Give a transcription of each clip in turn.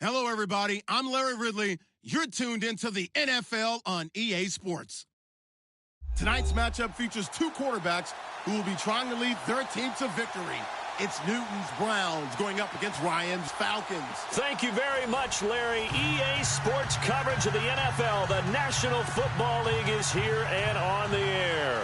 Hello, everybody. I'm Larry Ridley. You're tuned into the NFL on EA Sports. Tonight's matchup features two quarterbacks who will be trying to lead their team to victory. It's Newton's Browns going up against Ryan's Falcons. Thank you very much, Larry. EA Sports coverage of the NFL. The National Football League is here and on the air.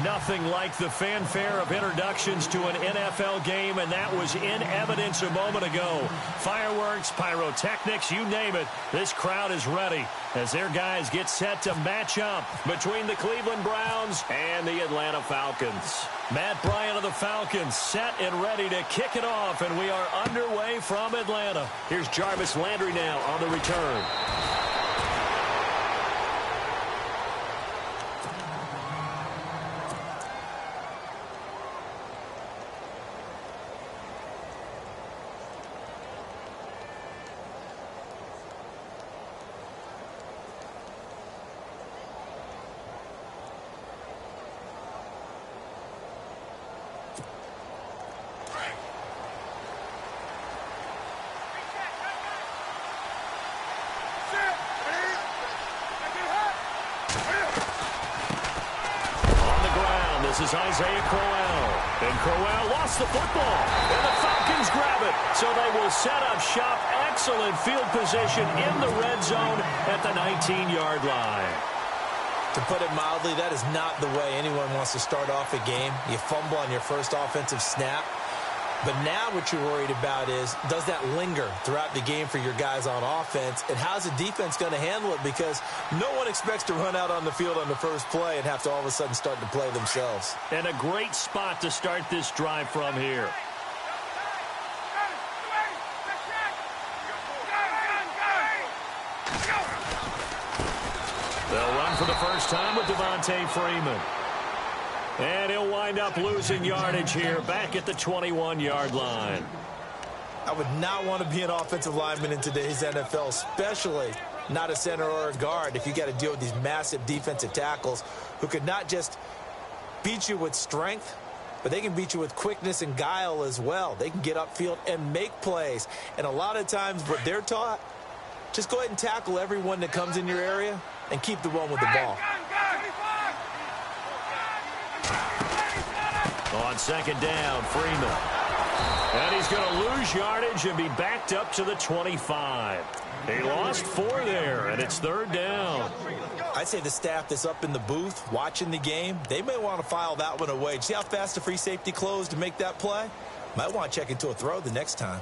Nothing like the fanfare of introductions to an NFL game, and that was in evidence a moment ago. Fireworks, pyrotechnics, you name it. This crowd is ready as their guys get set to match up between the Cleveland Browns and the Atlanta Falcons. Matt Bryant of the Falcons set and ready to kick it off, and we are underway from Atlanta. Here's Jarvis Landry now on the return. This is Isaiah Crowell. And Crowell lost the football. And the Falcons grab it. So they will set up shop. Excellent field position in the red zone at the 19-yard line. To put it mildly, that is not the way anyone wants to start off a game. You fumble on your first offensive snap. But now what you're worried about is, does that linger throughout the game for your guys on offense? And how's the defense going to handle it? Because no one expects to run out on the field on the first play and have to all of a sudden start to play themselves. And a great spot to start this drive from here. They'll run for the first time with Devontae Freeman. And he'll wind up losing yardage here back at the 21-yard line. I would not want to be an offensive lineman in today's NFL, especially not a center or a guard, if you got to deal with these massive defensive tackles who could not just beat you with strength, but they can beat you with quickness and guile as well. They can get upfield and make plays. And a lot of times what they're taught, just go ahead and tackle everyone that comes in your area and keep the one with the ball. On second down, Freeman. And he's going to lose yardage and be backed up to the 25. He lost 4 there, and it's third down. I'd say the staff that's up in the booth watching the game, they may want to file that one away. See how fast the free safety closed to make that play? Might want to check into a throw the next time.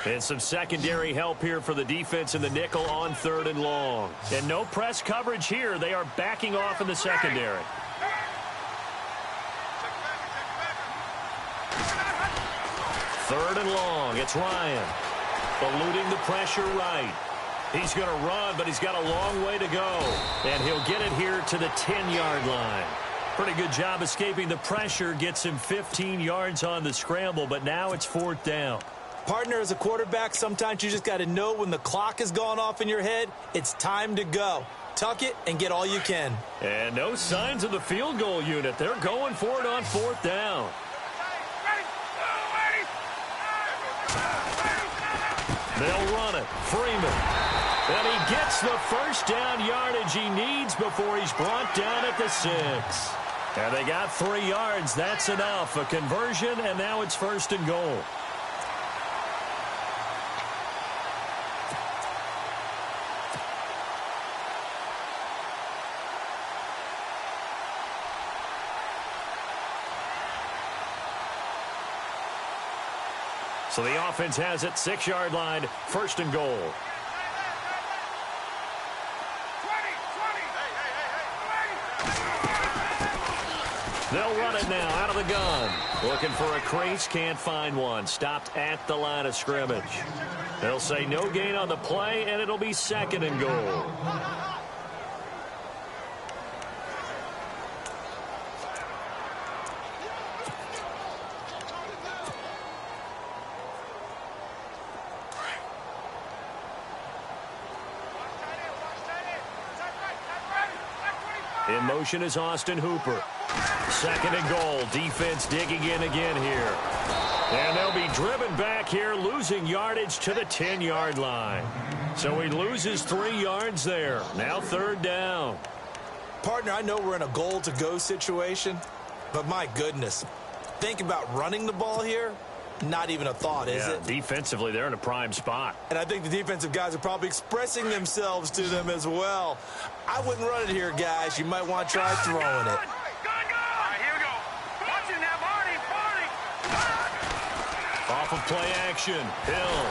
And some secondary help here for the defense in the nickel on third and long. And no press coverage here. They are backing off in the secondary. Third and long. It's Ryan. Eluding the pressure right. He's going to run, but he's got a long way to go. And he'll get it here to the 10-yard line. Pretty good job escaping the pressure. Gets him 15 yards on the scramble, but now it's fourth down. Partner, as a quarterback, sometimes you just got to know when the clock has gone off in your head, it's time to go. Tuck it and get all you can. And no signs of the field goal unit. They're going for it on fourth down. They'll run it. Freeman. And he gets the first down yardage he needs before he's brought down at the 6. And they got 3 yards. That's enough. A conversion, and now it's first and goal. So the offense has it, 6-yard line, first and goal. They'll run it now out of the gun. Looking for a crease, can't find one. Stopped at the line of scrimmage. They'll say no gain on the play, and it'll be second and goal. In motion is Austin Hooper. Second and goal. Defense digging in again here. And they'll be driven back here, losing yardage to the 10-yard line. So he loses 3 yards there. Now third down. Partner, I know we're in a goal-to-go situation, but my goodness, think about running the ball here. Not even a thought, is it? Defensively, they're in a prime spot. And I think the defensive guys are probably expressing themselves to them as well. I wouldn't run it here, guys. You might want to try throwing it. Off of play action, Hill.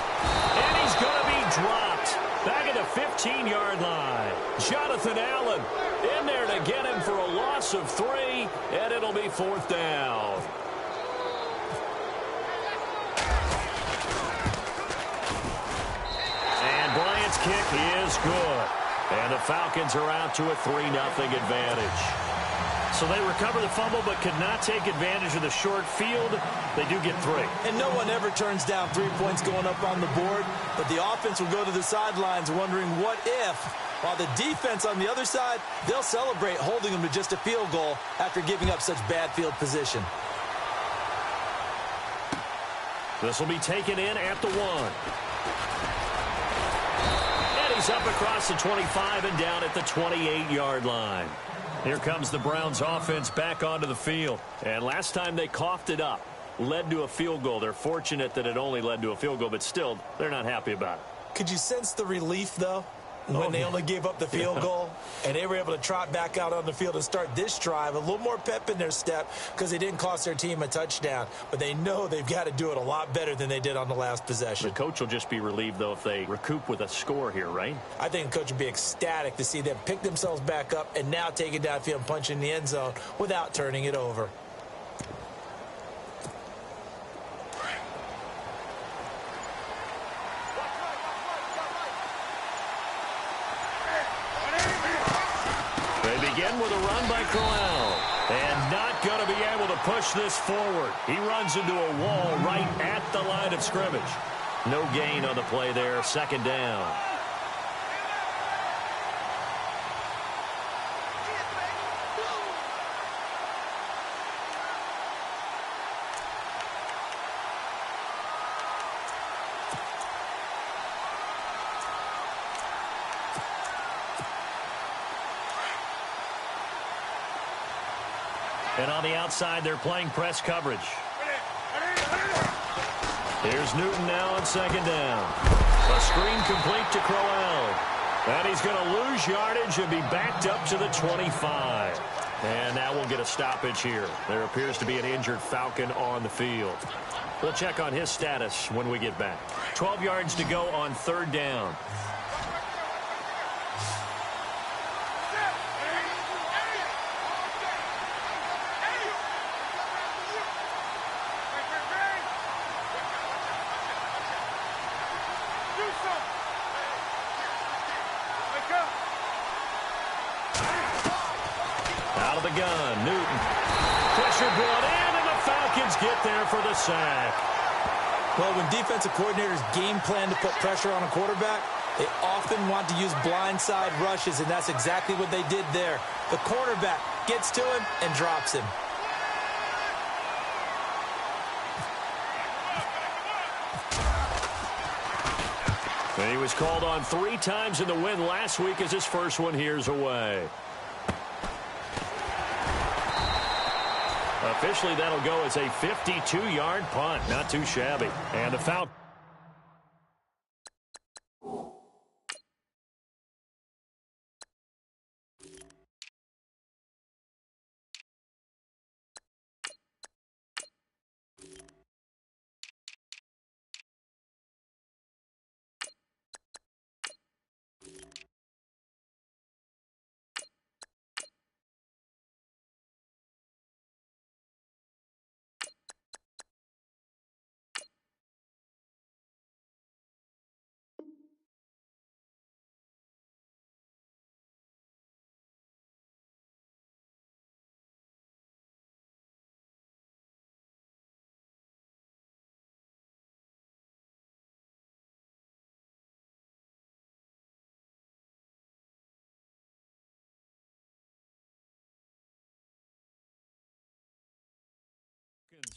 And he's going to be dropped. Back at the 15-yard line. Jonathan Allen in there to get him for a loss of 3, and it'll be fourth down. And Bryant's kick is good. And the Falcons are out to a 3-0 advantage. So they recover the fumble but could not take advantage of the short field. They do get 3. And no one ever turns down 3 points going up on the board, but the offense will go to the sidelines wondering what if, while the defense on the other side, they'll celebrate holding them to just a field goal after giving up such bad field position. This will be taken in at the 1. And he's up across the 25 and down at the 28-yard line. Here comes the Browns offense back onto the field. And last time they coughed it up, led to a field goal. They're fortunate that it only led to a field goal, but still, they're not happy about it. Could you sense the relief, though, when they only gave up the field goal and they were able to trot back out on the field and start this drive? A little more pep in their step because they didn't cost their team a touchdown. But they know they've got to do it a lot better than they did on the last possession. The coach will just be relieved, though, if they recoup with a score here, right? I think the coach would be ecstatic to see them pick themselves back up and now take it downfield and punch in the end zone without turning it over. Begin with a run by Crowell. And not going to be able to push this forward. He runs into a wall right at the line of scrimmage. No gain on the play there. Second down. And on the outside, they're playing press coverage. Here's Newton now on second down. A screen complete to Crowell. And he's going to lose yardage and be backed up to the 25. And now we'll get a stoppage here. There appears to be an injured Falcon on the field. We'll check on his status when we get back. 12 yards to go on third down. Out of the gun, Newton. Pressure brought in, and the Falcons get there for the sack. Well, when defensive coordinators game plan to put pressure on a quarterback, they often want to use blindside rushes, and that's exactly what they did there. The cornerback gets to him and drops him. And he was called on 3 times in the win last week as his first one here's away. Officially, that'll go as a 52-yard punt. Not too shabby. And the Falcons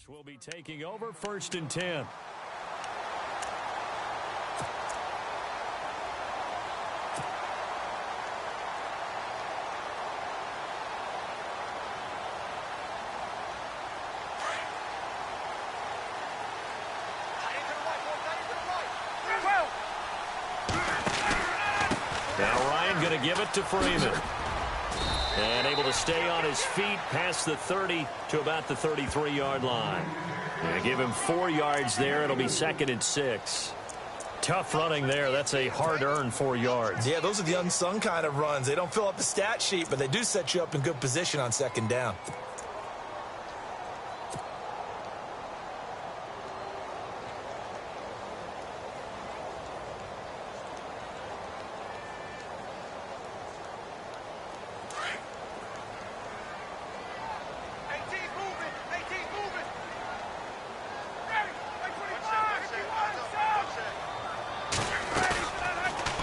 Will be taking over 1st and 10. Now Ryan going to give it to Freeman. And able to stay on his feet past the 30 to about the 33-yard line. And give him 4 yards there. It'll be 2nd and 6. Tough running there. That's a hard-earned 4 yards. Yeah, those are the unsung kind of runs. They don't fill up the stat sheet, but they do set you up in good position on 2nd down.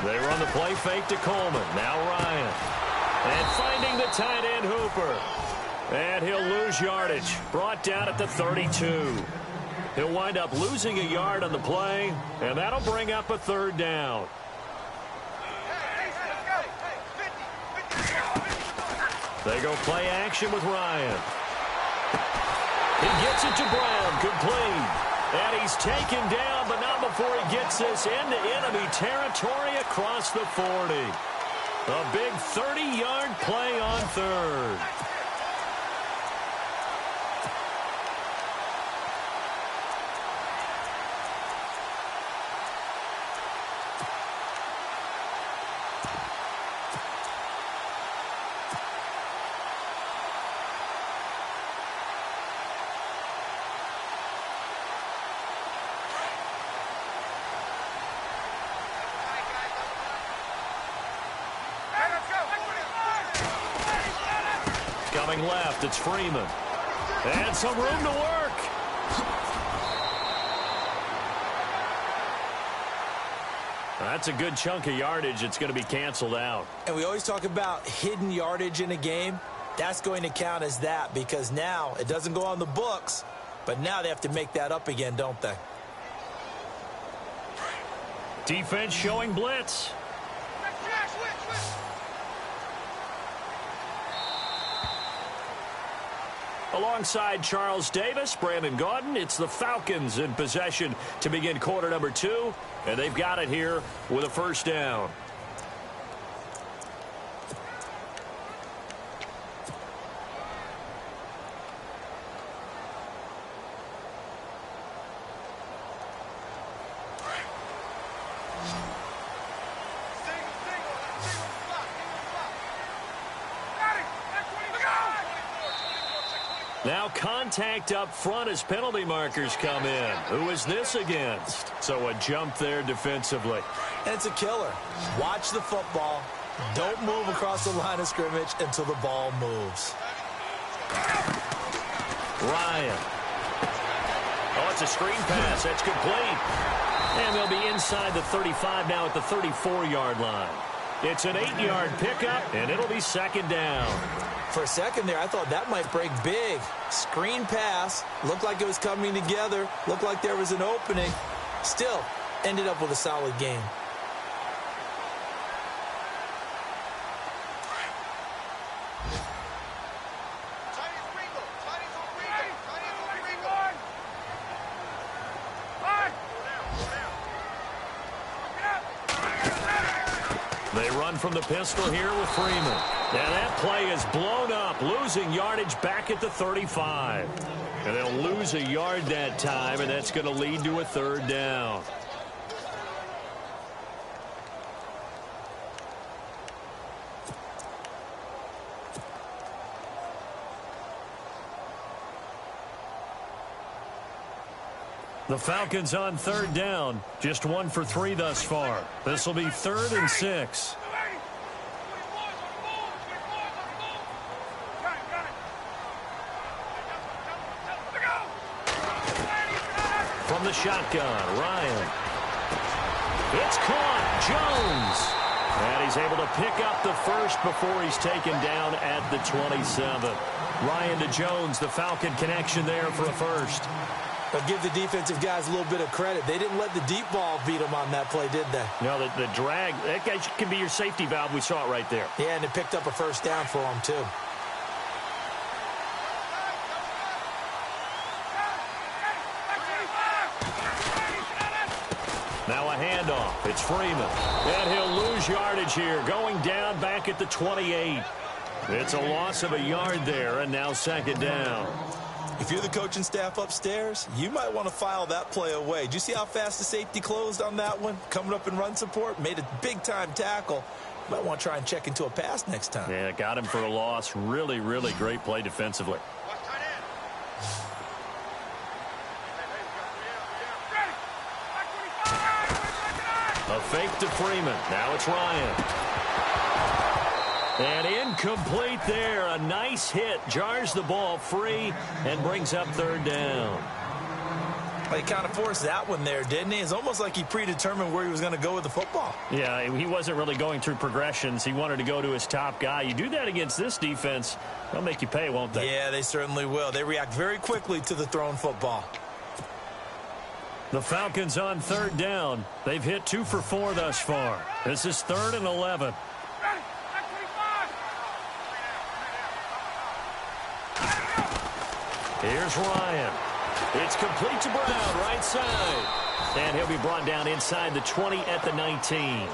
They run the play fake to Coleman. Now Ryan. And finding the tight end Hooper. And he'll lose yardage. Brought down at the 32. He'll wind up losing a yard on the play. And that'll bring up a 3rd down. They go play action with Ryan. He gets it to Brown. Complete. And he's taken down, but not before he gets this into enemy territory across the 40. A big 30-yard play on 3rd. Coming left, it's Freeman. And some room to work. That's a good chunk of yardage. It's going to be canceled out. And we always talk about hidden yardage in a game. That's going to count as that because now it doesn't go on the books, but now they have to make that up again, don't they? Defense showing blitz. Alongside Charles Davis, Brandon Gaudin, it's the Falcons in possession to begin quarter number 2, and they've got it here with a 1st down. Now contact up front as penalty markers come in. Who is this against? So a jump there defensively. And it's a killer. Watch the football. Don't move across the line of scrimmage until the ball moves. Ryan. Oh, it's a screen pass. That's complete. And they'll be inside the 35 now at the 34-yard line. It's an 8-yard pickup, and it'll be 2nd down. For a second there, I thought that might break big. Screen pass. Looked like it was coming together. Looked like there was an opening. Still, ended up with a solid game. They run from the pistol here with Freeman. And that play is blown up, losing yardage back at the 35. And they'll lose a yard that time, and that's going to lead to a 3rd down. The Falcons on 3rd down. Just 1 for 3 thus far. This will be 3rd and 6. From the shotgun, Ryan. It's caught. Jones. And he's He's able to pick up the first before he's taken down at the 27. Ryan to Jones, the Falcon connection there for a first. But give the defensive guys a little bit of credit. They didn't let the deep ball beat them on that play, did they? No, the drag, that guy can be your safety valve. We saw it right there. Yeah, and it picked up a first down for him, too. Now a handoff. It's Freeman. And he'll lose yardage here. Going down back at the 28. It's a loss of a yard there, and now second down. If you're the coaching staff upstairs, you might want to file that play away. Did you see how fast the safety closed on that one? Coming up in run support, made a big-time tackle. You might want to try and check into a pass next time. Yeah, got him for a loss. Really, really great play defensively. A fake to Freeman. Now it's Ryan. And incomplete there. A nice hit. Jars the ball free and brings up third down. Well, he kind of forced that one there, didn't he? It's almost like he predetermined where he was going to go with the football. Yeah, he wasn't really going through progressions. He wanted to go to his top guy. You do that against this defense, they'll make you pay, won't they? Yeah, they certainly will. They react very quickly to the thrown football. The Falcons on third down. They've hit 2 for 4 thus far. This is 3rd and 11. Here's Ryan. It's complete to Brown, right side. And he'll be brought down inside the 20 at the 19.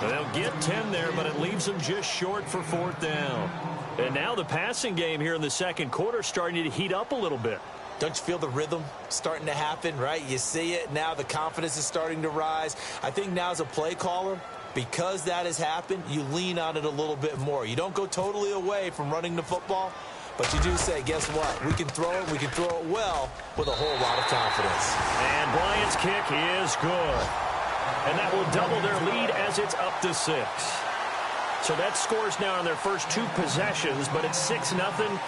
They'll get 10 there, but it leaves them just short for 4th down. And now the passing game here in the second quarter starting to heat up a little bit. Don't you feel the rhythm starting to happen, right? You see it. Now the confidence is starting to rise. I think now as a play caller, because that has happened, you lean on it a little bit more. You don't go totally away from running the football, but you do say, guess what? We can throw it. We can throw it well with a whole lot of confidence. And Bryant's kick is good. And that will double their lead as it's up to 6. So that scores now on their first 2 possessions, but it's 6-0.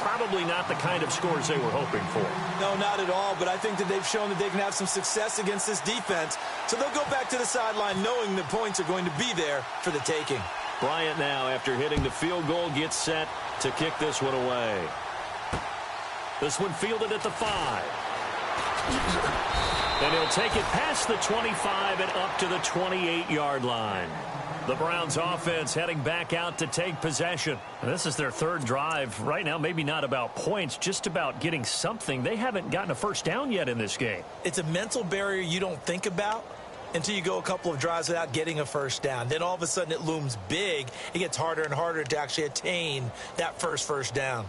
Probably not the kind of scores they were hoping for. No, not at all, but I think that they've shown that they can have some success against this defense. So they'll go back to the sideline knowing the points are going to be there for the taking. Bryant now, after hitting the field goal, gets set to kick this one away. This one fielded at the 5. And he'll take it past the 25 and up to the 28-yard line. The Browns offense heading back out to take possession. And this is their 3rd drive. Right now, maybe not about points, just about getting something. They haven't gotten a first down yet in this game. It's a mental barrier you don't think about until you go a couple of drives without getting a first down. Then all of a sudden it looms big. It gets harder and harder to actually attain that first down.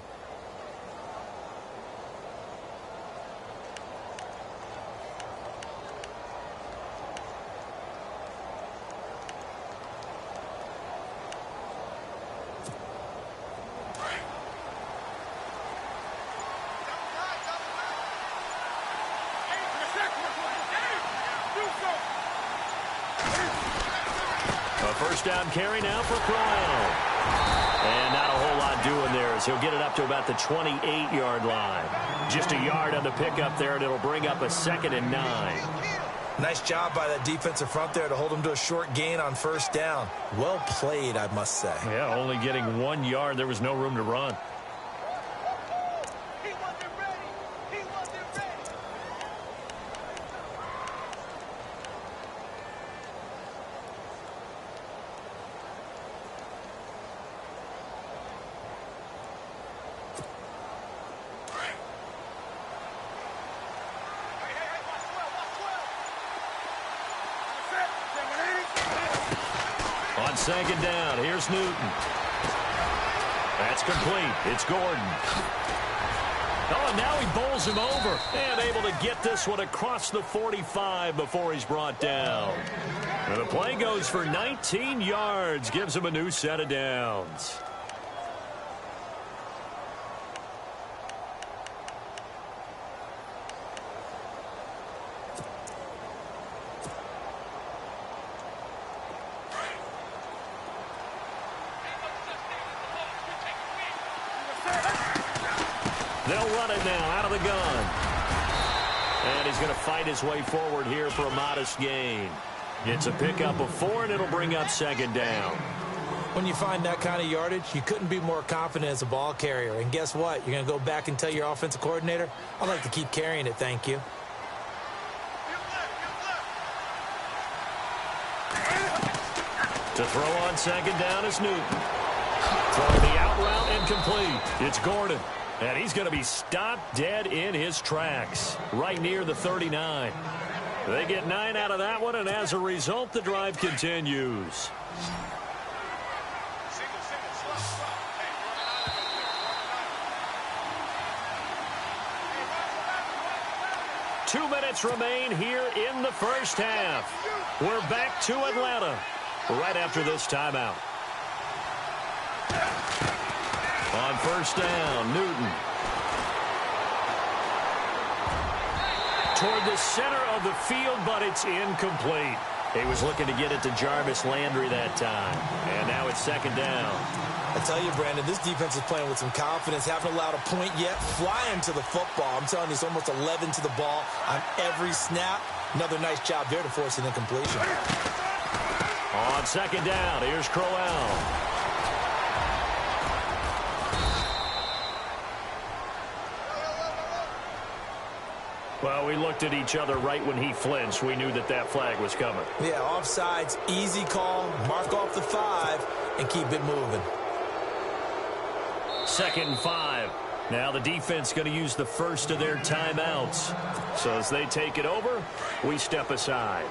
First down carry now for Brown. And not a whole lot doing there as he'll get it up to about the 28-yard line. Just a yard on the pickup there, and it'll bring up a 2nd and 9. Nice job by that defensive front there to hold him to a short gain on first down. Well played, I must say. Yeah, only getting 1 yard. There was no room to run. On 2nd down, here's Newton. That's complete. It's Gordon. Oh, and now he bowls him over. And able to get this one across the 45 before he's brought down. And the play goes for 19 yards. Gives him a new set of downs. They'll run it now out of the gun. And he's going to fight his way forward here for a modest gain. It's a pickup of 4, and it'll bring up 2nd down. When you find that kind of yardage, you couldn't be more confident as a ball carrier. And guess what? You're going to go back and tell your offensive coordinator, I'd like to keep carrying it, thank you. To throw on second down is Newton. Throwing the out route and complete. It's Gordon. And he's going to be stopped dead in his tracks, right near the 39. They get 9 out of that one, and as a result, the drive continues. Two minutes remain here in the first half. We're back to Atlanta right after this timeout. On first down, Newton. Toward the center of the field, but it's incomplete. He was looking to get it to Jarvis Landry that time. And now it's second down. I tell you, Brandon, this defense is playing with some confidence. Haven't allowed a point yet. Flying to the football. I'm telling you, it's almost 11 to the ball on every snap. Another nice job there to force an incompletion. On second down, here's Crowell. Well, we looked at each other right when he flinched. We knew that that flag was coming. Yeah, offsides, easy call, mark off the 5, and keep it moving. 2nd and 5. Now the defense going to use the first of their timeouts. So as they take it over, we step aside.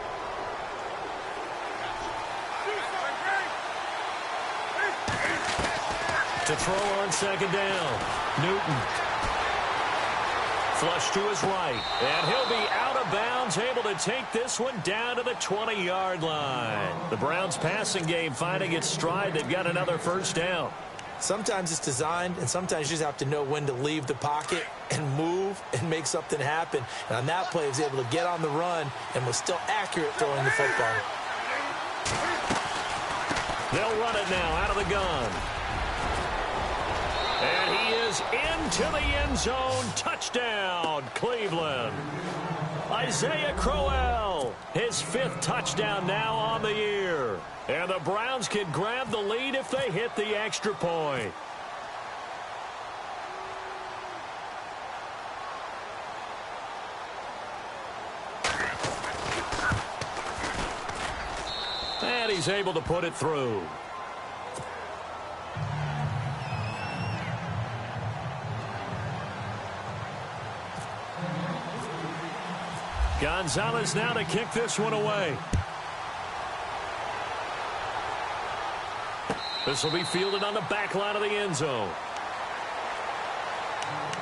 To throw on second down, Newton. Flush to his right, and he'll be out of bounds, able to take this one down to the 20-yard line. The Browns' passing game finding its stride. They've got another first down. Sometimes it's designed, and sometimes you just have to know when to leave the pocket and move and make something happen. And on that play, he was able to get on the run and was still accurate throwing the football. They'll run it now out of the gun. And he is into the end zone. Touchdown, Cleveland. Isaiah Crowell, his 5th touchdown now on the year. And the Browns can grab the lead if they hit the extra point. And he's able to put it through. Gonzalez now to kick this one away. This will be fielded on the back line of the end zone.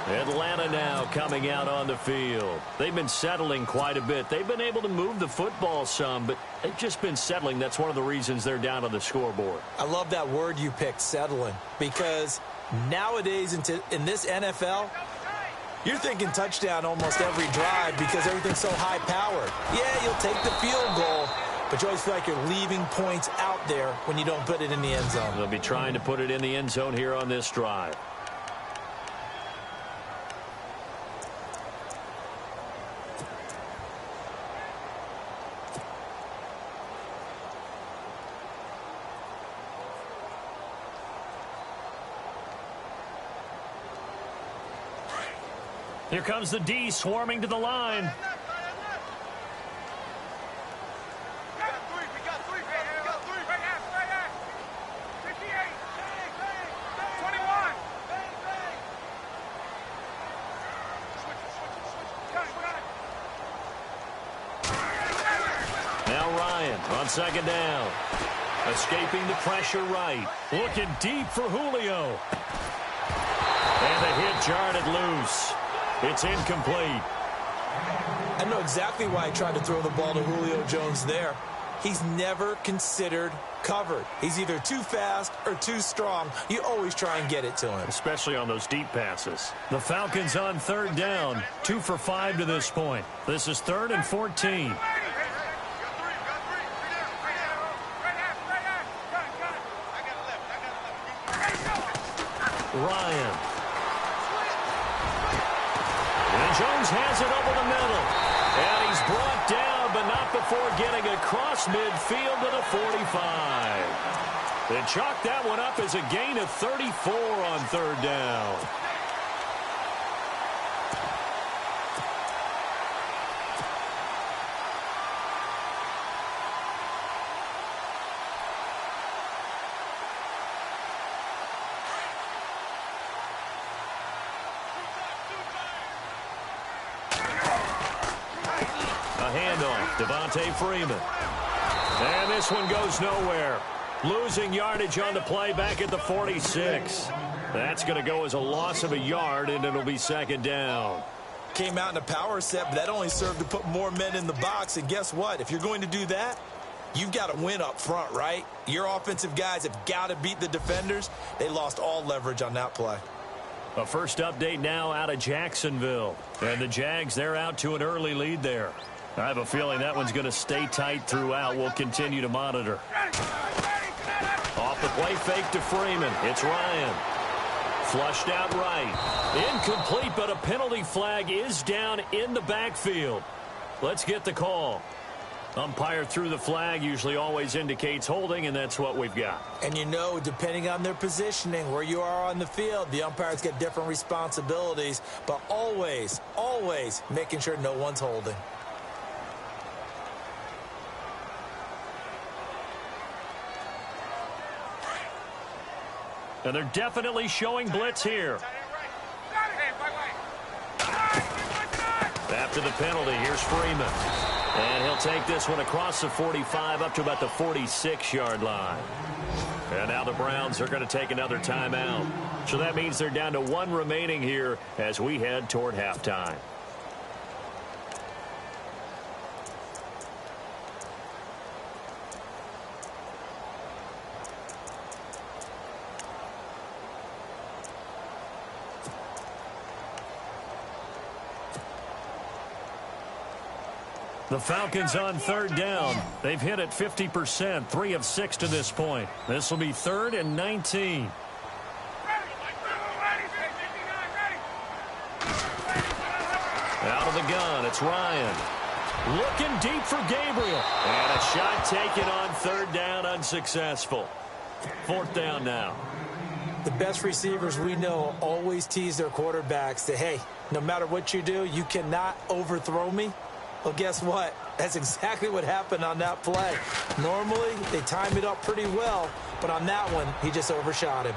Atlanta now coming out on the field. They've been settling quite a bit. They've been able to move the football some, but they've just been settling. That's one of the reasons they're down on the scoreboard. I love that word you picked, settling, because nowadays in this NFL, you're thinking touchdown almost every drive because everything's so high-powered. Yeah, you'll take the field goal, but you always feel like you're leaving points out there when you don't put it in the end zone. They'll be trying to put it in the end zone here on this drive. Here comes the D swarming to the line. Now Ryan on second down. Escaping the pressure right. Looking deep for Julio. And the hit jarred it loose. It's incomplete. I know exactly why I tried to throw the ball to Julio Jones there. He's never considered covered. He's either too fast or too strong. You always try and get it to him. Especially on those deep passes. The Falcons on third down. 2 for 5 to this point. This is 3rd and 14. Ryan. And Jones has it over the middle. And he's brought down, but not before getting across midfield to the 45. They chalk that one up as a gain of 34 on third down. Devontae Freeman. And this one goes nowhere. Losing yardage on the play back at the 46. That's going to go as a loss of a yard, and it'll be second down. Came out in a power set, but that only served to put more men in the box. And guess what? If you're going to do that, you've got to win up front, right? Your offensive guys have got to beat the defenders. They lost all leverage on that play. A first update now out of Jacksonville. And the Jags, they're out to an early lead there. I have a feeling that one's going to stay tight throughout. We'll continue to monitor. Off the play fake to Freeman. It's Ryan. Flushed out right. Incomplete, but a penalty flag is down in the backfield. Let's get the call. Umpire threw the flag, usually always indicates holding, and that's what we've got. And you know, depending on their positioning, where you are on the field, the umpires get different responsibilities, but always, always making sure no one's holding. And they're definitely showing blitz here. After the penalty, here's Freeman. And he'll take this one across the 45 up to about the 46-yard line. And now the Browns are going to take another timeout. So that means they're down to one remaining here as we head toward halftime. The Falcons on third down. They've hit it 50%, 3 of 6 to this point. This will be 3rd and 19. Out of the gun, it's Ryan. Looking deep for Gabriel. And a shot taken on third down, unsuccessful. 4th down now. The best receivers we know always tease their quarterbacks that, hey, no matter what you do, you cannot overthrow me. Well, guess what? That's exactly what happened on that play. Normally, they time it up pretty well, but on that one, he just overshot him.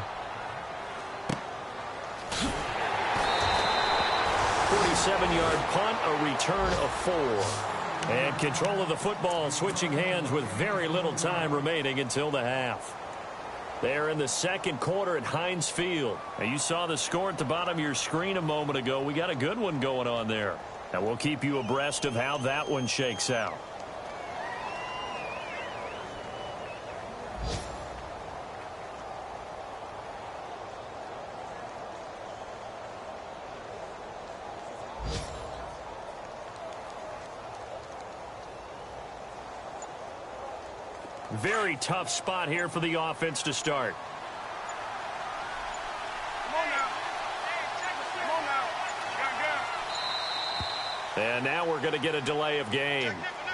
47-yard punt, a return of 4. And control of the football, switching hands with very little time remaining until the half. They're in the second quarter at Heinz Field. Now, you saw the score at the bottom of your screen a moment ago. We got a good one going on there. And we'll keep you abreast of how that one shakes out. Very tough spot here for the offense to start. And now we're going to get a delay of game.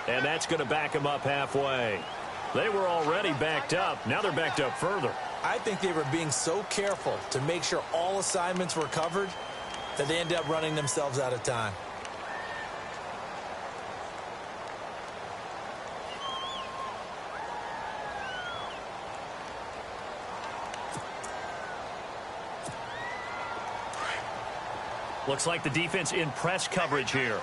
And that's going to back them up halfway. They were already backed up. Now they're backed up further. I think they were being so careful to make sure all assignments were covered that they ended up running themselves out of time. Looks like the defense in press coverage here.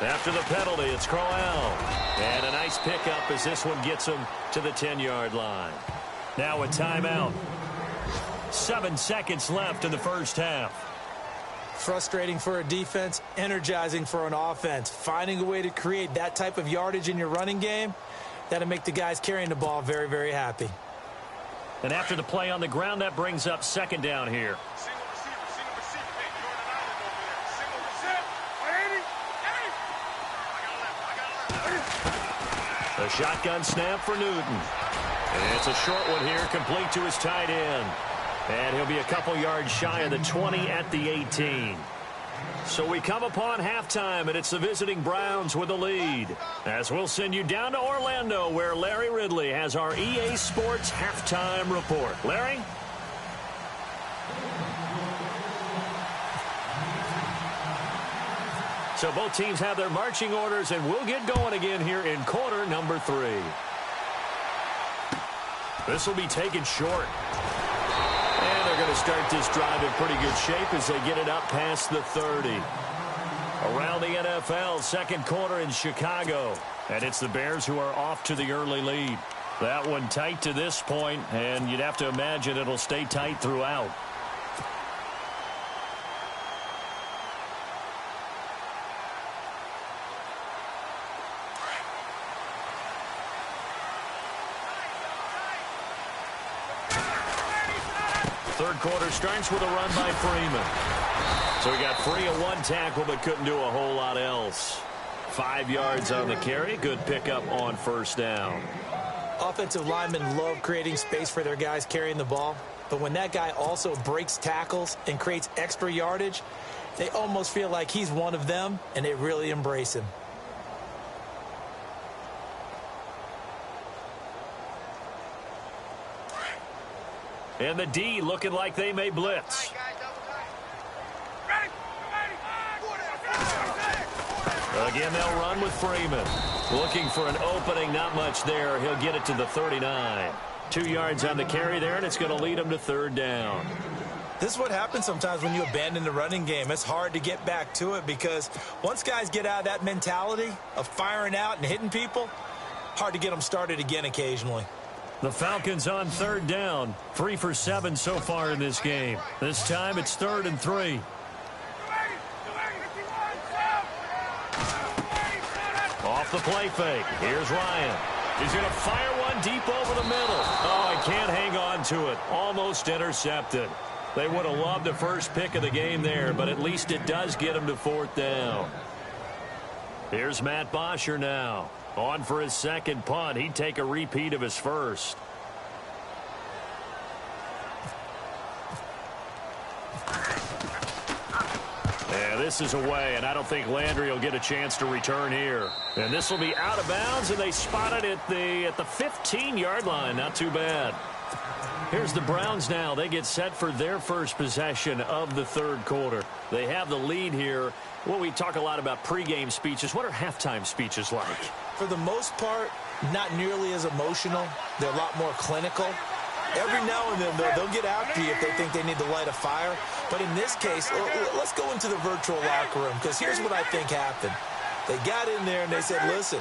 After the penalty, it's Crowell. And a nice pickup as this one gets him to the 10-yard line. Now a timeout. 7 seconds left in the first half. Frustrating for a defense, energizing for an offense. Finding a way to create that type of yardage in your running game, that'll make the guys carrying the ball very, very happy. And after the play on the ground, that brings up second down here. A shotgun snap for Newton. And it's a short one here, complete to his tight end. And he'll be a couple yards shy of the 20 at the 18. So we come upon halftime, and it's the visiting Browns with the lead. As we'll send you down to Orlando, where Larry Ridley has our EA Sports halftime report. Larry? So both teams have their marching orders, and we'll get going again here in quarter number 3. This will be taken short. And they're going to start this drive in pretty good shape as they get it up past the 30. Around the NFL, second quarter in Chicago. And it's the Bears who are off to the early lead. That one tight to this point, and you'd have to imagine it'll stay tight throughout. Third quarter starts with a run by Freeman. So he got free of one tackle but couldn't do a whole lot else. 5 yards on the carry. Good pickup on first down. Offensive linemen love creating space for their guys carrying the ball. But when that guy also breaks tackles and creates extra yardage, they almost feel like he's one of them, and they really embrace him. And the D looking like they may blitz. Again, they'll run with Freeman. Looking for an opening, not much there. He'll get it to the 39. 2 yards on the carry there, and it's going to lead him to third down. This is what happens sometimes when you abandon the running game. It's hard to get back to it because once guys get out of that mentality of firing out and hitting people, hard to get them started again occasionally. The Falcons on third down. 3 for 7 so far in this game. This time it's 3rd and 3. Off the play fake. Here's Ryan. He's going to fire one deep over the middle. Oh, he can't hang on to it. Almost intercepted. They would have loved the first pick of the game there, but at least it does get him to 4th down. Here's Matt Bosher now. On for his second punt. He'd take a repeat of his first. Yeah, this is away, and I don't think Landry will get a chance to return here. And this will be out of bounds, and they spot it at the 15-yard line. Not too bad. Here's the Browns now. They get set for their first possession of the third quarter. They have the lead here. Well, we talk a lot about pregame speeches. What are halftime speeches like? For the most part, not nearly as emotional. They're a lot more clinical. Every now and then, they'll get after you if they think they need to light a fire. But in this case, let's go into the virtual locker room, because here's what I think happened. They got in there and they said, listen,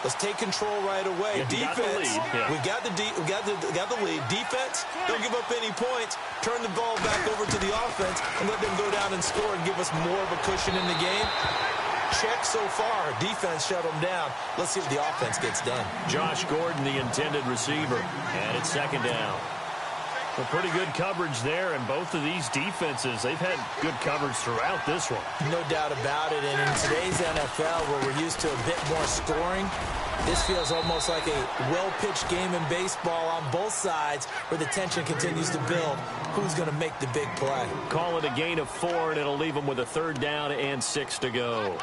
let's take control right away. Defense, we got the lead. Defense, don't give up any points. Turn the ball back over to the offense and let them go down and score and give us more of a cushion in the game. Check so far. Defense shut them down. Let's see if the offense gets done. Josh Gordon, the intended receiver, and it's second down. Well, pretty good coverage there, and both of these defenses, they've had good coverage throughout this one. No doubt about it, and in today's NFL, where we're used to a bit more scoring, this feels almost like a well-pitched game in baseball on both sides where the tension continues to build. Who's going to make the big play? Call it a gain of 4, and it'll leave them with a 3rd down and 6 to go.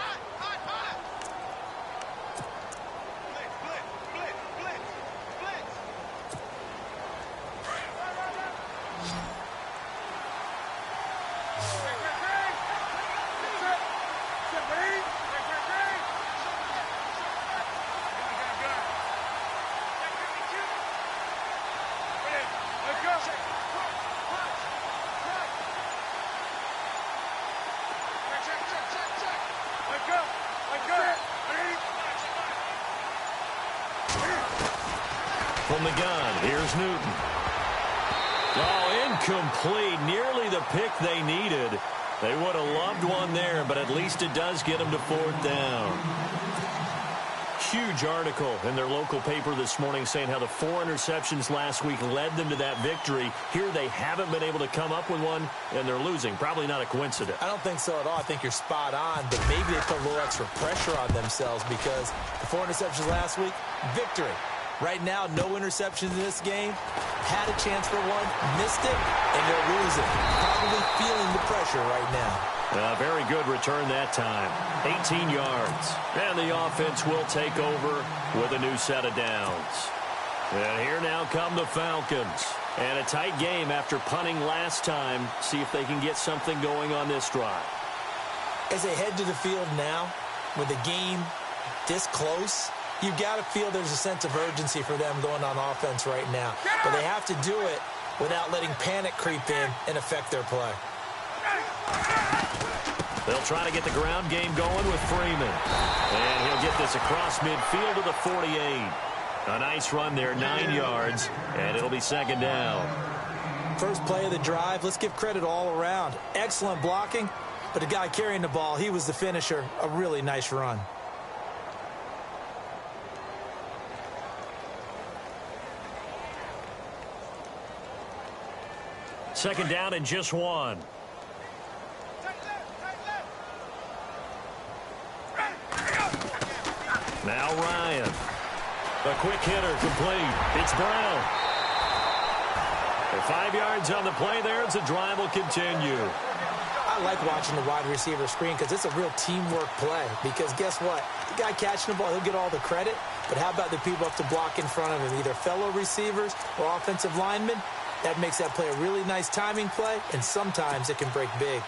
From the gun, here's Newton. Oh, incomplete. Nearly the pick they needed. They would have loved one there, but at least it does get them to 4th down. Huge article in their local paper this morning saying how the 4 interceptions last week led them to that victory. Here they haven't been able to come up with one, and they're losing. Probably not a coincidence. I don't think so at all. I think you're spot on, but maybe they put a little extra pressure on themselves because the 4 interceptions last week, victory. Right now, no interceptions in this game. Had a chance for one, missed it, and they're losing. Probably feeling the pressure right now. A very good return that time. 18 yards. And the offense will take over with a new set of downs. And here now come the Falcons. And a tight game after punting last time. See if they can get something going on this drive. As they head to the field now, with the game this close, you've got to feel there's a sense of urgency for them going on offense right now. But they have to do it without letting panic creep in and affect their play. They'll try to get the ground game going with Freeman. And he'll get this across midfield to the 48. A nice run there, 9 yards, and it'll be second down. First play of the drive, let's give credit all around. Excellent blocking, but the guy carrying the ball, he was the finisher. A really nice run. Second down and just one. Now Ryan. A quick hitter complete. It's Brown. And 5 yards on the play there as the drive will continue. I like watching the wide receiver screen because it's a real teamwork play. Because guess what? The guy catching the ball, he'll get all the credit. But how about the people up to block in front of him? Either fellow receivers or offensive linemen. That makes that play a really nice timing play, and sometimes it can break big.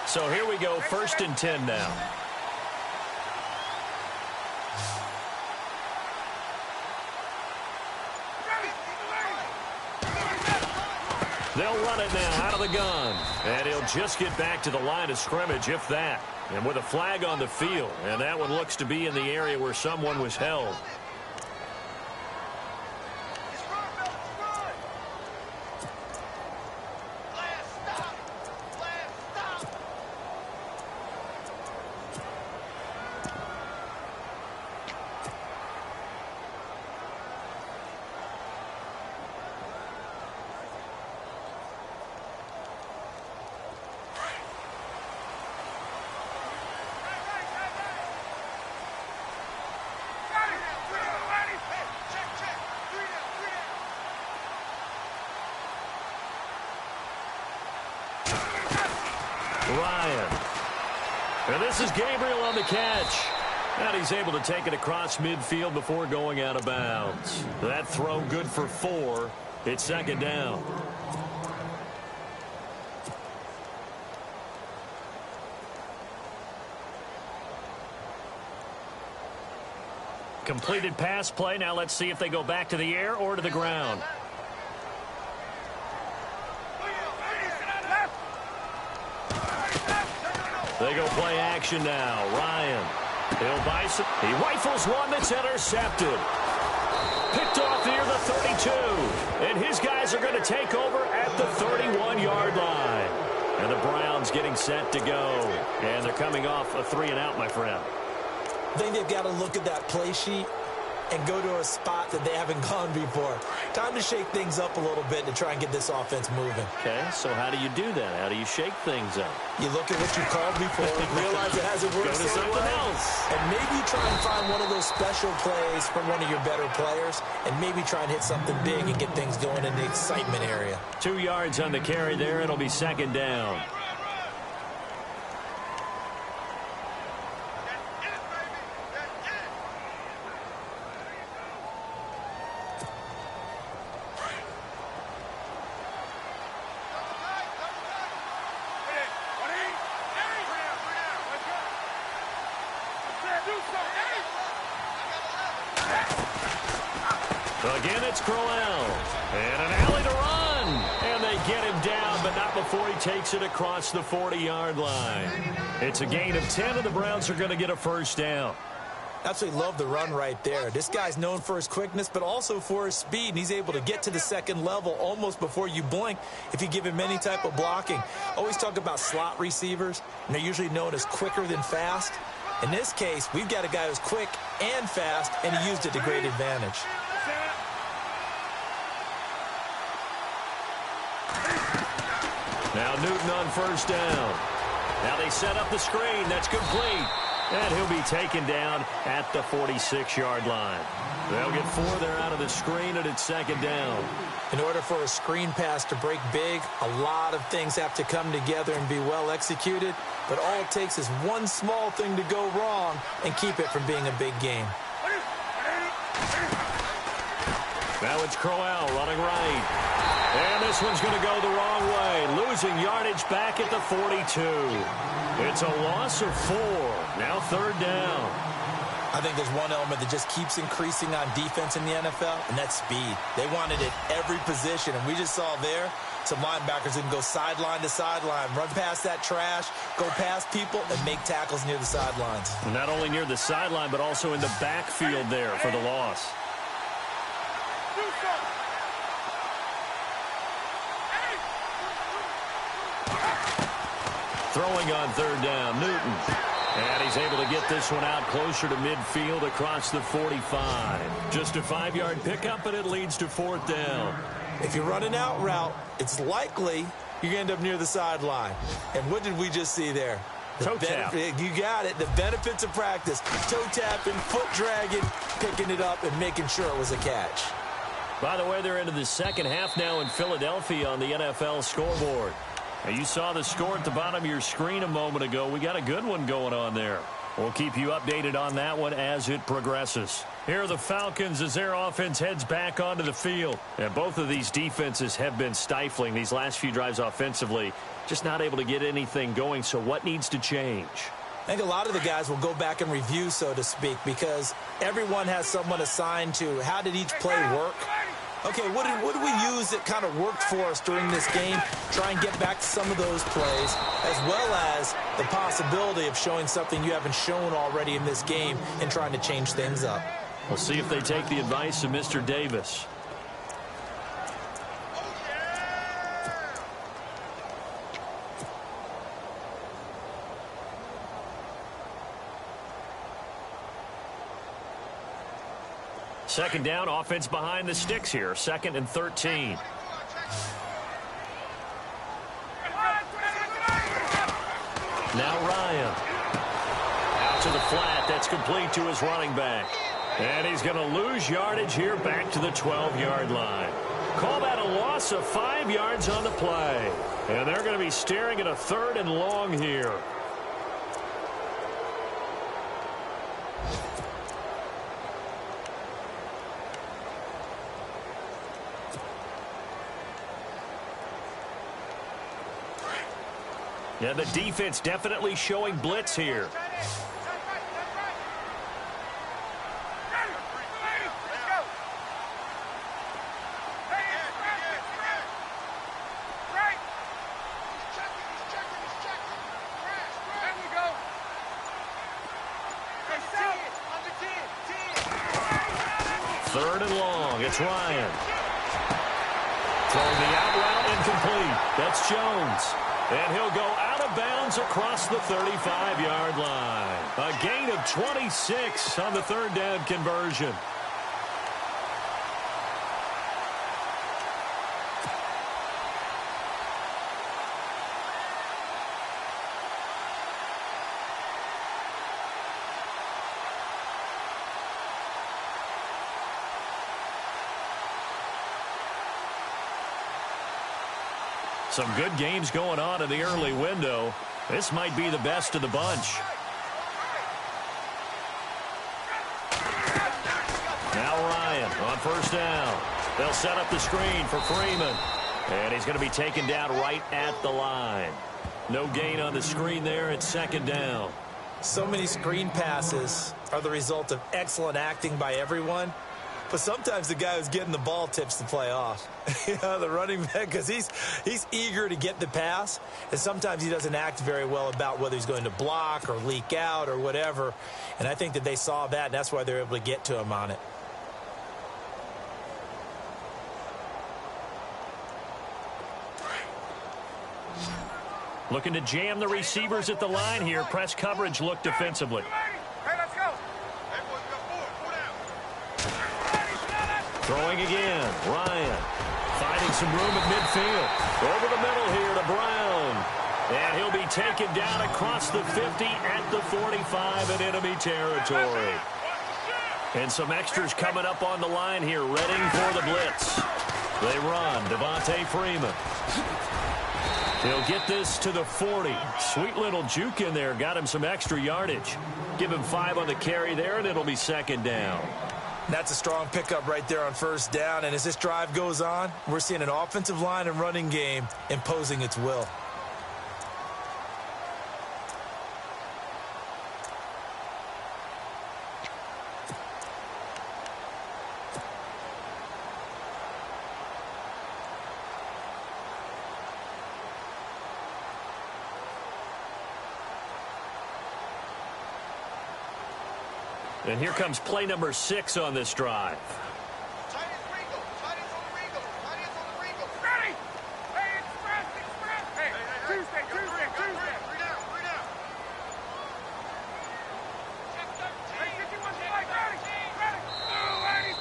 So here we go, 1st and 10 now. They'll run it now out of the gun. And he'll just get back to the line of scrimmage, if that. And with a flag on the field. And that one looks to be in the area where someone was held. Ryan. And this is Gabriel on the catch. And he's able to take it across midfield before going out of bounds. That throw good for 4. It's second down. Completed pass play. Now let's see if they go back to the air or to the ground. They go play action now. Ryan. He'll bison. He rifles one that's intercepted. Picked off near the 32. And his guys are going to take over at the 31-yard line. And the Browns getting set to go. And they're coming off a 3-and-out, my friend. I think they've got to look at that play sheet and go to a spot that they haven't gone before. Time to shake things up a little bit to try and get this offense moving. Okay, so how do you do that? How do you shake things up? You look at what you called before, realize it hasn't worked. Go to something else. And maybe you try and find one of those special plays from one of your better players, and maybe try and hit something big and get things going in the excitement area. 2 yards on the carry there. It'll be second down. Again, it's Crowell. And an alley to run. And they get him down, but not before he takes it across the 40-yard line. It's a gain of 10, and the Browns are going to get a first down. Absolutely love the run right there. This guy's known for his quickness, but also for his speed. And he's able to get to the second level almost before you blink if you give him any type of blocking. Always talk about slot receivers, and they're usually known as quicker than fast. In this case, we've got a guy who's quick and fast, and he used it to great advantage. Now Newton on first down. Now they set up the screen. That's complete. And he'll be taken down at the 46-yard line. They'll get 4 there out of the screen, and it's second down. In order for a screen pass to break big, a lot of things have to come together and be well executed. But all it takes is one small thing to go wrong and keep it from being a big game. Now it's Crowell running right. And this one's going to go the wrong way. Losing yardage back at the 42. It's a loss of 4. Now third down. I think there's one element that just keeps increasing on defense in the NFL, and that's speed. They want it at every position, and we just saw there some linebackers that can go sideline to sideline, run past that trash, go past people, and make tackles near the sidelines. Not only near the sideline, but also in the backfield there for the loss. Throwing on third down, Newton. And he's able to get this one out closer to midfield across the 45. Just a 5-yard pickup, and it leads to fourth down. If you run an out route, it's likely you end up near the sideline. And what did we just see there? Toe tap. You got it. The benefits of practice. Toe tapping, foot dragging, picking it up, and making sure it was a catch. By the way, they're into the second half now in Philadelphia on the NFL scoreboard. Now, you saw the score at the bottom of your screen a moment ago. We got a good one going on there. We'll keep you updated on that one as it progresses. Here are the Falcons as their offense heads back onto the field. And both of these defenses have been stifling these last few drives offensively. Just not able to get anything going. So what needs to change? I think a lot of the guys will go back and review, so to speak, because everyone has someone assigned to how did each play work. Okay, what did we use that kind of worked for us during this game? Try and get back to some of those plays, as well as the possibility of showing something you haven't shown already in this game and trying to change things up. We'll see if they take the advice of Mr. Davis. Second down, offense behind the sticks here. 2nd and 13. Now Ryan. Out to the flat. That's complete to his running back. And he's going to lose yardage here back to the 12-yard line. Call that a loss of 5 yards on the play. And they're going to be staring at a 3rd and long here. Yeah, the defense definitely showing blitz here. Third and long. It's Ryan. Throwing the out route incomplete. That's Jones. And he'll go out of bounds across the 35-yard line. A gain of 26 on the 3rd down conversion. Some good games going on in the early window. This might be the best of the bunch. Now Ryan on 1st down. They'll set up the screen for Freeman. And he's going to be taken down right at the line. No gain on the screen there at 2nd down. So many screen passes are the result of excellent acting by everyone. But sometimes the guy who's getting the ball tips the play off. You know, the running back, because he's eager to get the pass, and sometimes he doesn't act very well about whether he's going to block or leak out or whatever. And I think that they saw that, and that's why they're able to get to him on it. Looking to jam the receivers at the line here. Press coverage look defensively. Throwing again. Ryan finding some room at midfield. Over the middle here to Brown. And he'll be taken down across the 50 at the 45 in enemy territory. And some extras coming up on the line here, readying for the blitz. They run. Devontae Freeman. He'll get this to the 40. Sweet little juke in there. Got him some extra yardage. Give him 5 on the carry there, and it'll be second down. That's a strong pickup right there on first down. And as this drive goes on, we're seeing an offensive line and running game imposing its will. And here comes play number 6 on this drive.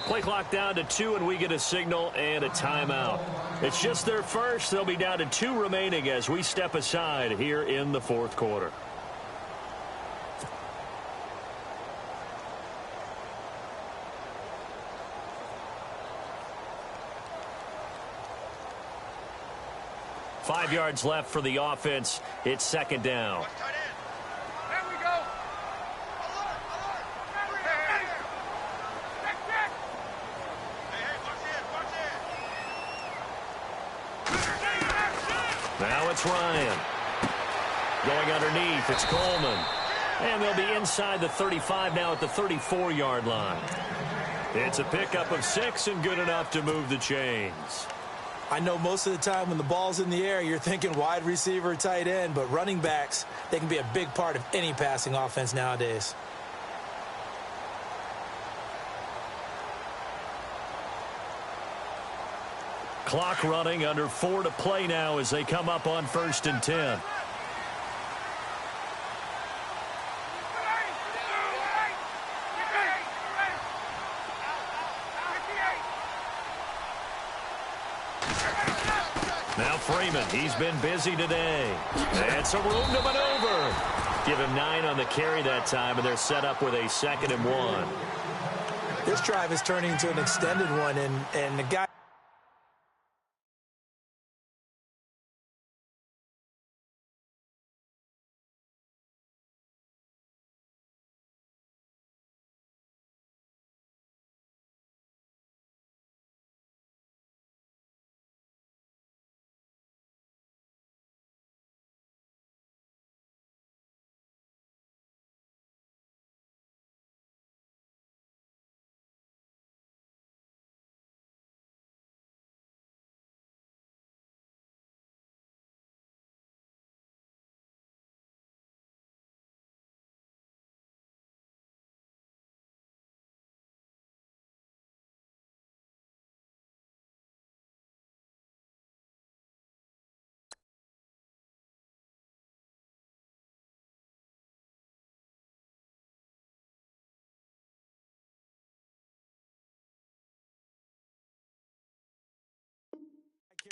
Play clock down to 2, and we get a signal and a timeout. It's just their first. They'll be down to 2 remaining as we step aside here in the fourth quarter. Five yards left for the offense. It's second down. There we go. Now it's Ryan. Going underneath, it's Coleman. And they'll be inside the 35 now at the 34-yard line. It's a pickup of 6 and good enough to move the chains. I know most of the time when the ball's in the air, you're thinking wide receiver, tight end, but running backs, they can be a big part of any passing offense nowadays. Clock running, under 4 to play now as they come up on 1st and 10. Now Freeman, he's been busy today. And some room to maneuver. Give him 9 on the carry that time, and they're set up with a 2nd and 1. This drive is turning into an extended one, and the guy...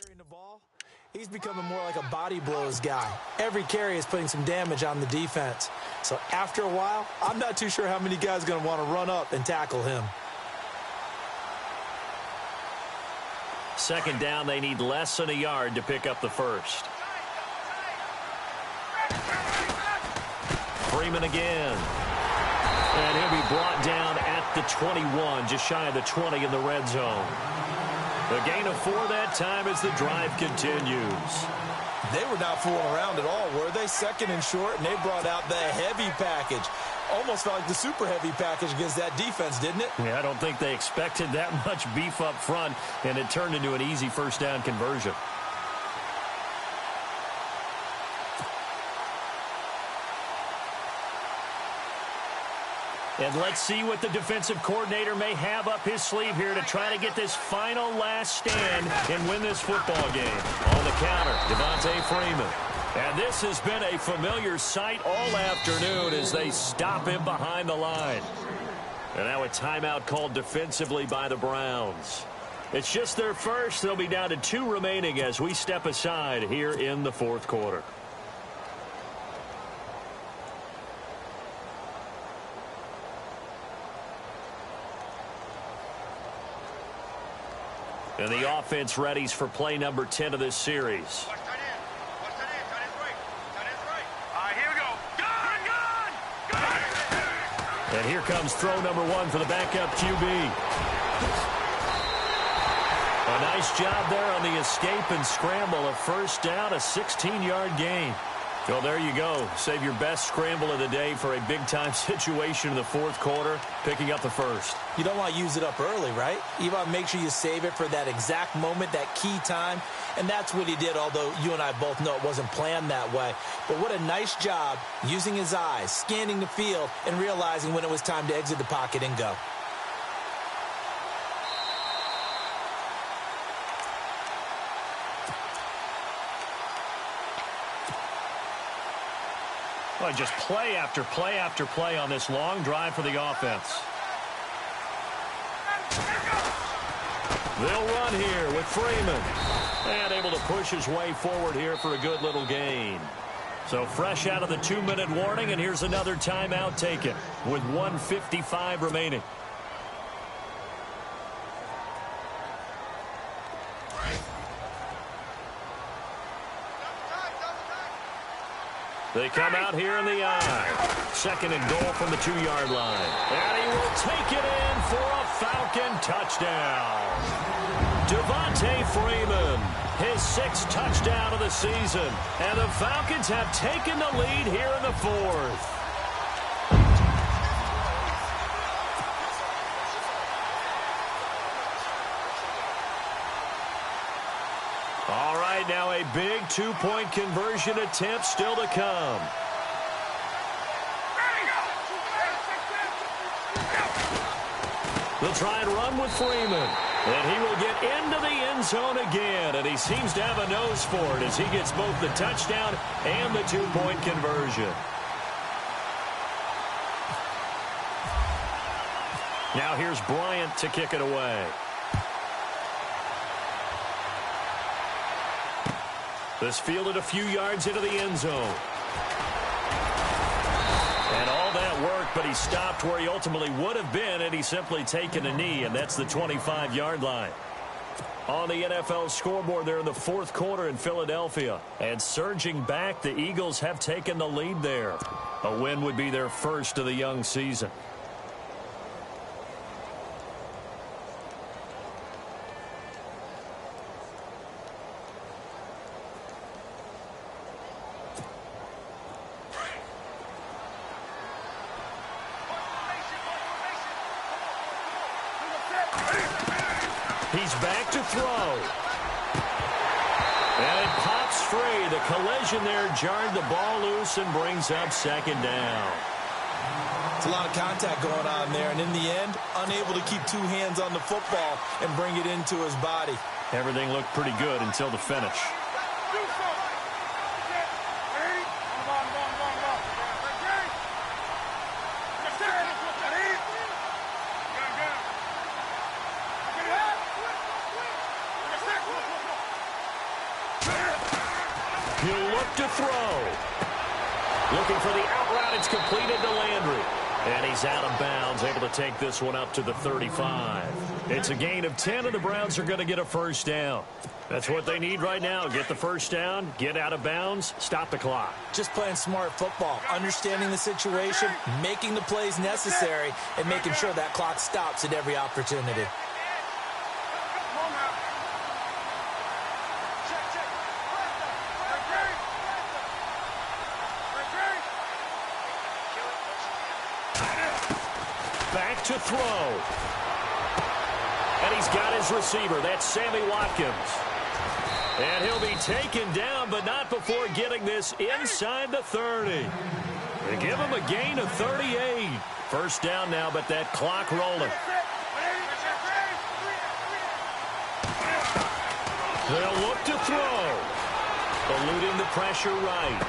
carrying the ball, he's becoming more like a body blows guy. Every carry is putting some damage on the defense. So after a while, I'm not too sure how many guys are going to want to run up and tackle him. Second down, they need less than a yard to pick up the first. Freeman again. And he'll be brought down at the 21, just shy of the 20 in the red zone. A gain of 4 that time as the drive continues. They were not fooling around at all, were they? 2nd and short, and they brought out the heavy package. Almost felt like the super heavy package against that defense, didn't it? Yeah, I don't think they expected that much beef up front, and it turned into an easy first down conversion. And let's see what the defensive coordinator may have up his sleeve here to try to get this final last stand and win this football game. On the counter, Devontae Freeman. And this has been a familiar sight all afternoon as they stop him behind the line. And now a timeout called defensively by the Browns. It's just their first. They'll be down to 2 remaining as we step aside here in the fourth quarter. And the offense readies for play number 10 of this series. And here comes throw number 1 for the backup QB. A nice job there on the escape and scramble. A first down, a 16-yard gain. So there you go. Save your best scramble of the day for a big-time situation in the fourth quarter, picking up the first. You don't want to use it up early, right? You want to make sure you save it for that exact moment, that key time. And that's what he did, although you and I both know it wasn't planned that way. But what a nice job using his eyes, scanning the field, and realizing when it was time to exit the pocket and go. Well, just play after play after play on this long drive for the offense. They'll run here with Freeman. And able to push his way forward here for a good little gain. So fresh out of the 2-minute warning, and here's another timeout taken with 1:55 remaining. They come out here in the eye. Second and goal from the 2-yard line. And he will take it in for a Falcon touchdown. Devontae Freeman, his 6th touchdown of the season. And the Falcons have taken the lead here in the fourth. All right, now a big 2-point conversion attempt still to come. They'll try and run with Freeman. And he will get into the end zone again. And he seems to have a nose for it as he gets both the touchdown and the 2-point conversion. Now here's Bryant to kick it away. This fielded a few yards into the end zone. And all that work, but he stopped where he ultimately would have been, and he's simply taken a knee, and that's the 25-yard line. On the NFL scoreboard there in the fourth quarter in Philadelphia. And surging back, the Eagles have taken the lead there. A win would be their first of the young season. He's back to throw. And it pops free. The collision there jarred the ball loose and brings up second down. It's a lot of contact going on there, and in the end, unable to keep 2 hands on the football and bring it into his body. Everything looked pretty good until the finish. He'll look to throw. Looking for the out route. It's completed to Landry. And he's out of bounds, able to take this one up to the 35. It's a gain of 10, and the Browns are going to get a first down. That's what they need right now. Get the first down, get out of bounds, stop the clock. Just playing smart football, understanding the situation, making the plays necessary, and making sure that clock stops at every opportunity. Back to throw. And he's got his receiver. That's Sammy Watkins. And he'll be taken down, but not before getting this inside the 30. They give him a gain of 38. First down now, but that clock rolling. They'll look to throw. Eluding the pressure right.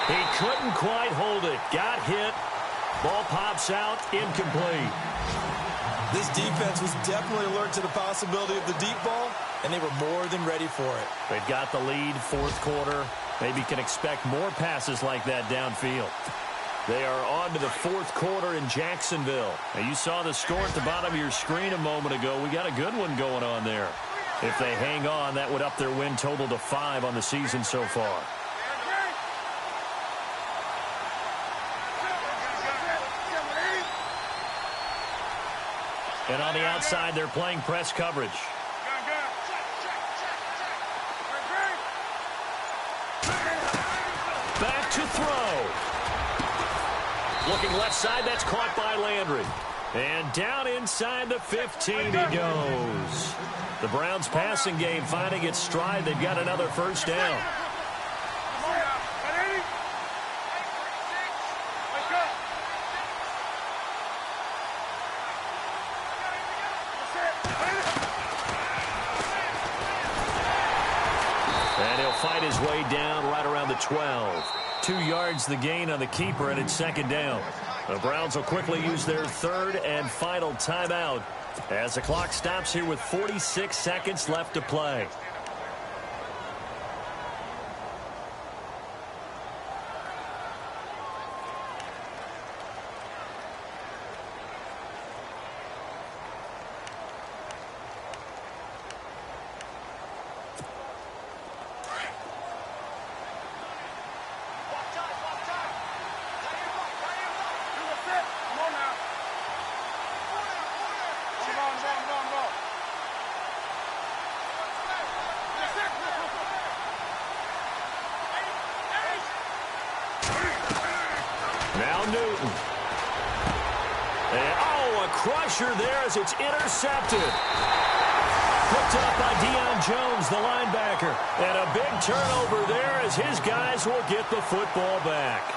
He couldn't quite hold it. Got hit. Ball pops out, incomplete. This defense was definitely alert to the possibility of the deep ball, and they were more than ready for it. They've got the lead, fourth quarter. Maybe can expect more passes like that downfield. They are on to the fourth quarter in Jacksonville. Now, you saw the score at the bottom of your screen a moment ago. We got a good one going on there. If they hang on, that would up their win total to 5 on the season so far. And on the outside, they're playing press coverage. Back to throw. Looking left side, that's caught by Landry. And down inside the 15 he goes. The Browns passing game finding its stride. They've got another first down. And he'll fight his way down right around the 12. 2 yards the gain on the keeper, and it's second down. The Browns will quickly use their third and final timeout as the clock stops here with 46 seconds left to play. Now Newton. And, a crusher there as it's intercepted. Picked up by Deion Jones, the linebacker. And a big turnover there as his guys will get the football back.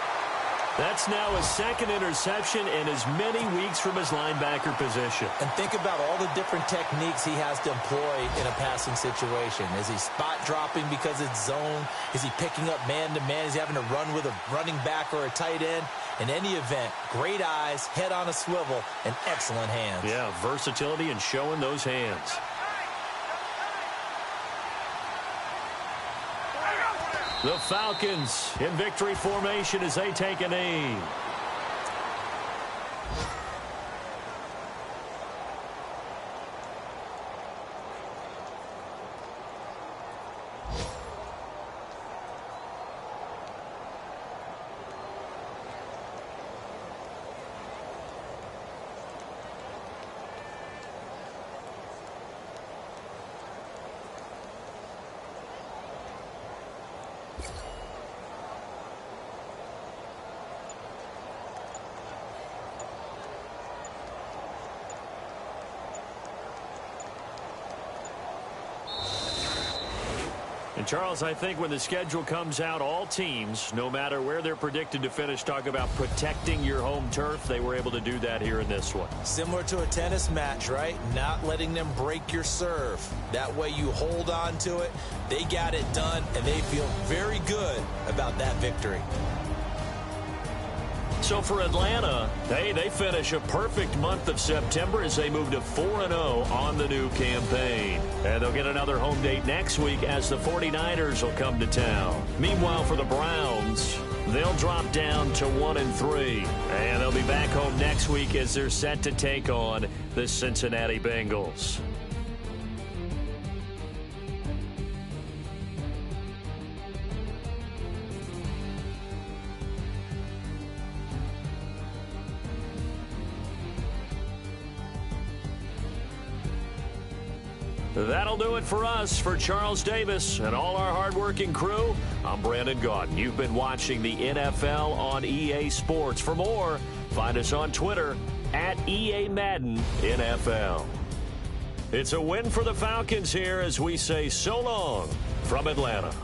That's now his second interception in as many weeks from his linebacker position. And think about all the different techniques he has to employ in a passing situation. Is he spot dropping because it's zone? Is he picking up man-to-man? Is he having to run with a running back or a tight end? In any event, great eyes, head on a swivel, and excellent hands. Yeah, versatility and showing those hands. The Falcons in victory formation as they take a knee. And, Charles, I think when the schedule comes out, all teams, no matter where they're predicted to finish, talk about protecting your home turf. They were able to do that here in this one. Similar to a tennis match, right? Not letting them break your serve. That way you hold on to it. They got it done, and they feel very good about that victory. So for Atlanta, they finish a perfect month of September as they move to 4-0 on the new campaign. And they'll get another home date next week as the 49ers will come to town. Meanwhile, for the Browns, they'll drop down to 1-3. And they'll be back home next week as they're set to take on the Cincinnati Bengals. That'll do it for us. For Charles Davis and all our hardworking crew, I'm Brandon Gaudin. You've been watching the NFL on EA Sports. For more, find us on Twitter at EA Madden NFL. It's a win for the Falcons here as we say so long from Atlanta.